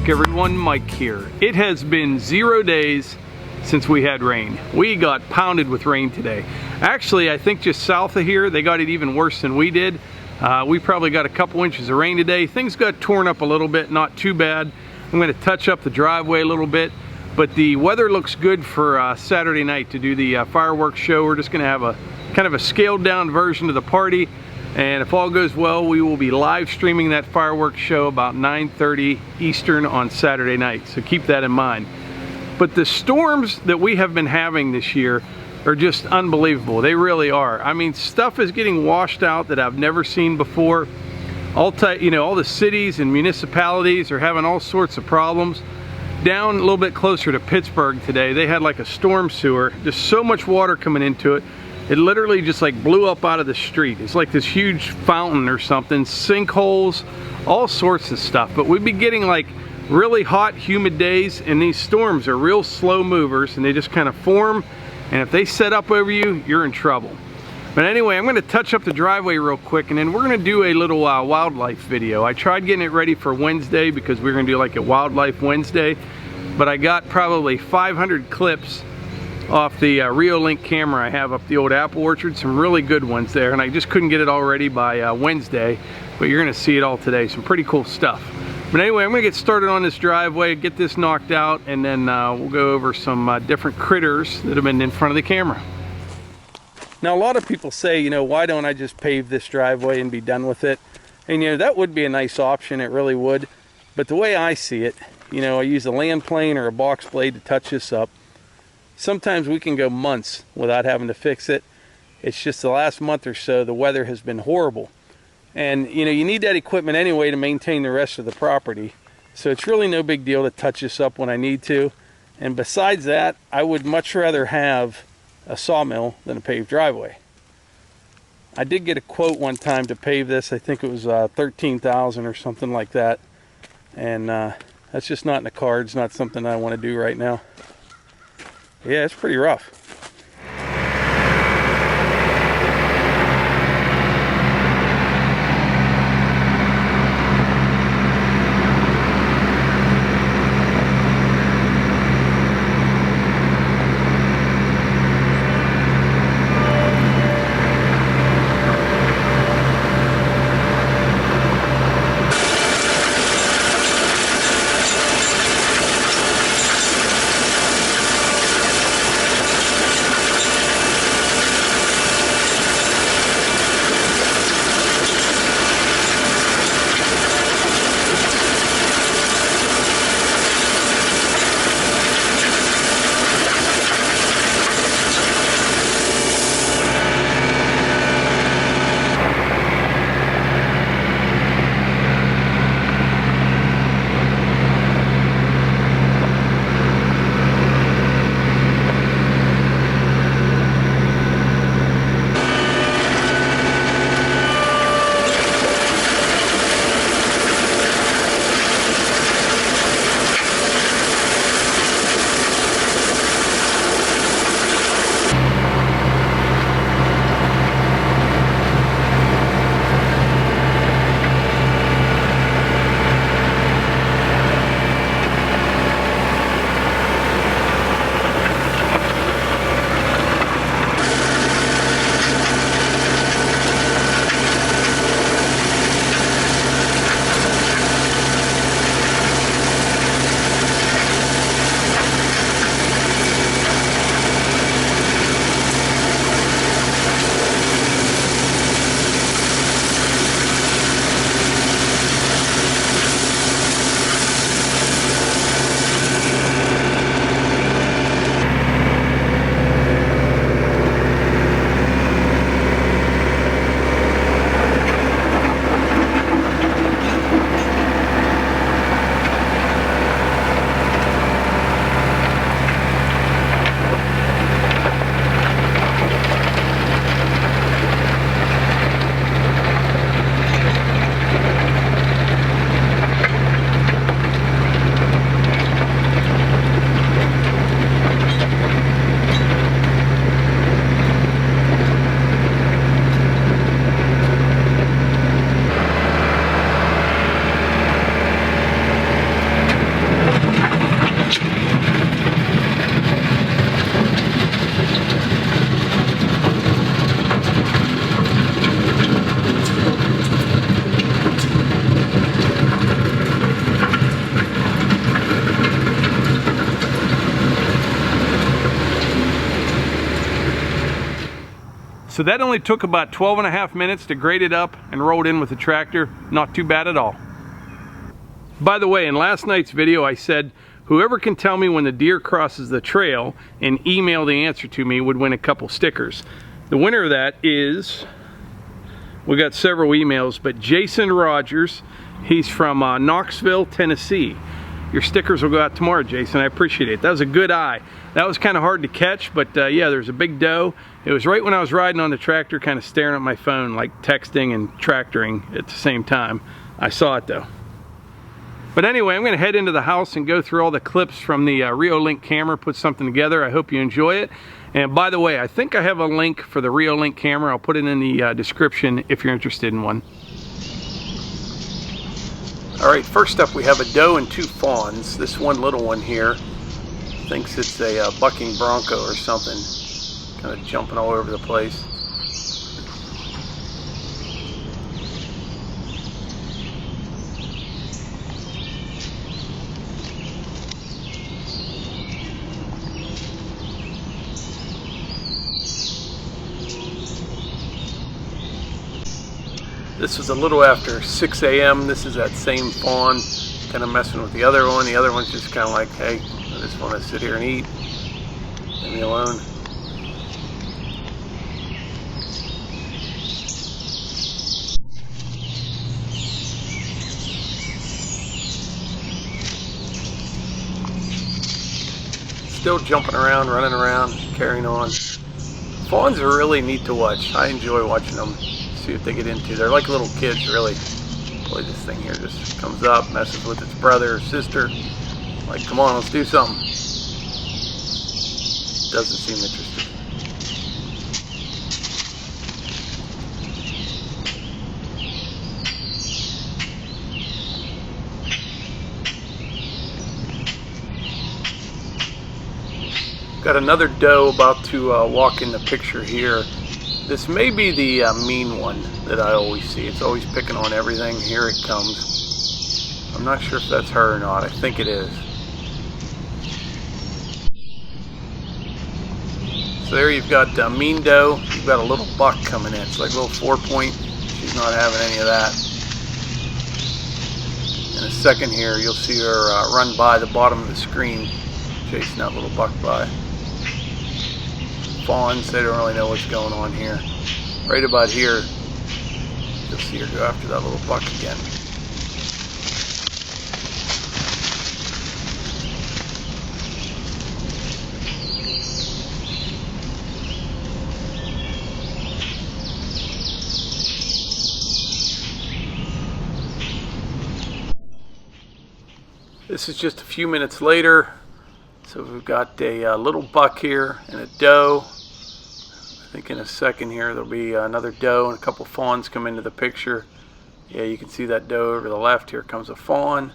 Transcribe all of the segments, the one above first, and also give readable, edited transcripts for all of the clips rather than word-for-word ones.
back, everyone. Mike here. It has been 0 days since we had rain. We got pounded with rain today. Actually, I think just south of here, they got it even worse than we did. We probably got a couple inches of rain today. Things got torn up a little bit, not too bad. I'm going to touch up the driveway a little bit, but the weather looks good for Saturday night to do the fireworks show. We're just going to have a kind of a scaled down version of the party. And if all goes well, we will be live streaming that fireworks show about 9:30 Eastern on Saturday night. So keep that in mind. But the storms that we have been having this year are just unbelievable. They really are. I mean, stuff is getting washed out that I've never seen before. All the cities and municipalities are having all sorts of problems. Down a little bit closer to Pittsburgh today, they had like a storm sewer. There's so much water coming into it. It literally just like blew up out of the street. It's like this huge fountain or something, sinkholes, all sorts of stuff. But we've been getting like really hot, humid days, and these storms are real slow movers, and they just kind of form, and if they set up over you, you're in trouble. But anyway, I'm going to touch up the driveway real quick, and then we're going to do a little wildlife video. I tried getting it ready for Wednesday because we were going to do like a wildlife Wednesday, but I got probably 500 clips off the Reolink camera I have up the old apple orchard, some really good ones there, and I just couldn't get it all ready by Wednesday, but you're gonna see it all today. Some pretty cool stuff. But anyway, I'm gonna get started on this driveway, get this knocked out, and then we'll go over some different critters that have been in front of the camera. Now, a lot of people say, you know, why don't I just pave this driveway and be done with it? And you know, that would be a nice option, it really would. But the way I see it, you know, I use a land plane or a box blade to touch this up. Sometimes we can go months without having to fix it. It's just the last month or so, the weather has been horrible. And you know, you need that equipment anyway to maintain the rest of the property. So it's really no big deal to touch this up when I need to. And besides that, I would much rather have a sawmill than a paved driveway. I did get a quote one time to pave this. I think it was $13,000 or something like that. And that's just not in the cards, not something I want to do right now. Yeah, it's pretty rough. So that only took about 12.5 minutes to grade it up and roll it in with the tractor. Not too bad at all. By the way, in last night's video I said whoever can tell me when the deer crosses the trail and email the answer to me would win a couple stickers. The winner of that is, we got several emails, but Jason Rogers. He's from Knoxville, Tennessee. Your stickers will go out tomorrow, Jason. I appreciate it. That was a good eye. That was kind of hard to catch, but yeah, there's a big doe. It was right when I was riding on the tractor, kind of staring at my phone, like texting and tractoring at the same time. I saw it though. But anyway, I'm going to head into the house and go through all the clips from the Reolink camera, put something together. I hope you enjoy it. And by the way, I think I have a link for the Reolink camera. I'll put it in the description if you're interested in one. Alright, first up we have a doe and 2 fawns. This one little one here thinks it's a bucking bronco or something. Kind of jumping all over the place. This was a little after 6 a.m. This is that same fawn, kind of messing with the other one. The other one's just kind of like, hey, I just want to sit here and eat. Leave me alone. Still jumping around, running around, carrying on. Fawns are really neat to watch. I enjoy watching them. See what they get into. They're like little kids, really. Boy, this thing here just comes up, messes with its brother or sister. Like, come on, let's do something. Doesn't seem interested. Got another doe about to walk in the picture here. This may be the mean one that I always see. It's always picking on everything. Here it comes. I'm not sure if that's her or not. I think it is. So there you've got mean doe. You've got a little buck coming in. It's like a little 4-point. She's not having any of that. In a second here, you'll see her run by the bottom of the screen, chasing that little buck by. Fawns, they don't really know what's going on here. Right about here, you'll see her go after that little buck again. This is just a few minutes later. So we've got a little buck here and a doe. I think in a second here there'll be another doe and a couple fawns come into the picture. Yeah, you can see that doe over the left. Here comes a fawn.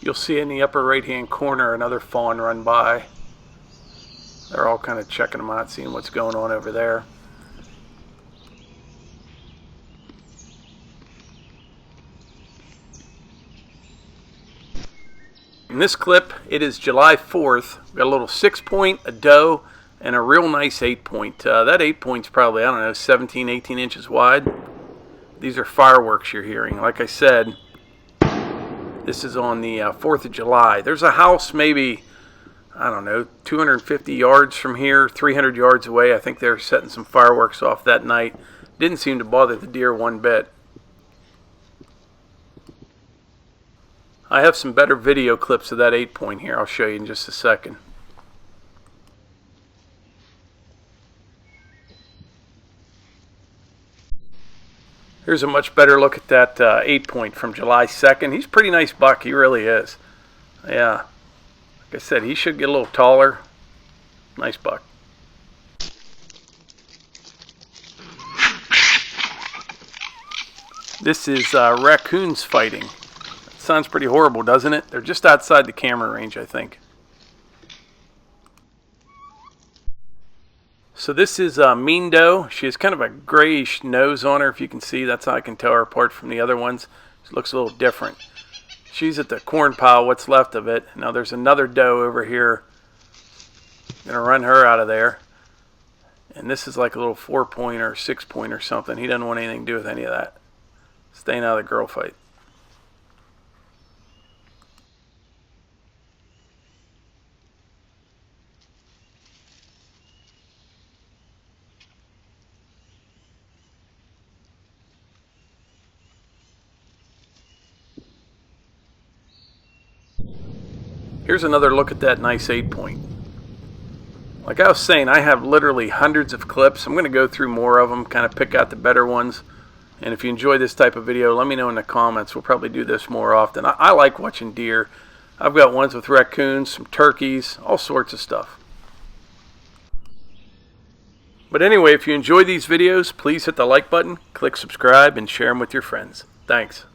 You'll see in the upper right hand corner another fawn run by. They're all kind of checking them out, seeing what's going on over there. In this clip, it is July 4th. We've got a little 6-point, a doe, and a real nice 8-point. That 8-point's probably, I don't know, 17, 18 inches wide. These are fireworks you're hearing. Like I said, this is on the 4th of July. There's a house maybe, I don't know, 250 yards from here, 300 yards away. I think they're setting some fireworks off that night. Didn't seem to bother the deer one bit. I have some better video clips of that 8-point here. I'll show you in just a second. Here's a much better look at that 8-point from July 2nd. He's a pretty nice buck. He really is. Yeah. Like I said, he should get a little taller. Nice buck. This is raccoons fighting. That sounds pretty horrible, doesn't it? They're just outside the camera range, I think. So this is Mean Doe. She has kind of a grayish nose on her, if you can see. That's how I can tell her apart from the other ones. She looks a little different. She's at the corn pile, what's left of it. Now there's another doe over here. I'm going to run her out of there. And this is like a little 4-point or 6-point or something. He doesn't want anything to do with any of that. Staying out of the girl fight. Here's another look at that nice 8-point. Like I was saying, I have literally hundreds of clips. I'm going to go through more of them, kind of pick out the better ones. And if you enjoy this type of video, let me know in the comments. We'll probably do this more often. I like watching deer. I've got ones with raccoons, some turkeys, all sorts of stuff. But anyway, if you enjoy these videos, please hit the like button, click subscribe, and share them with your friends. Thanks.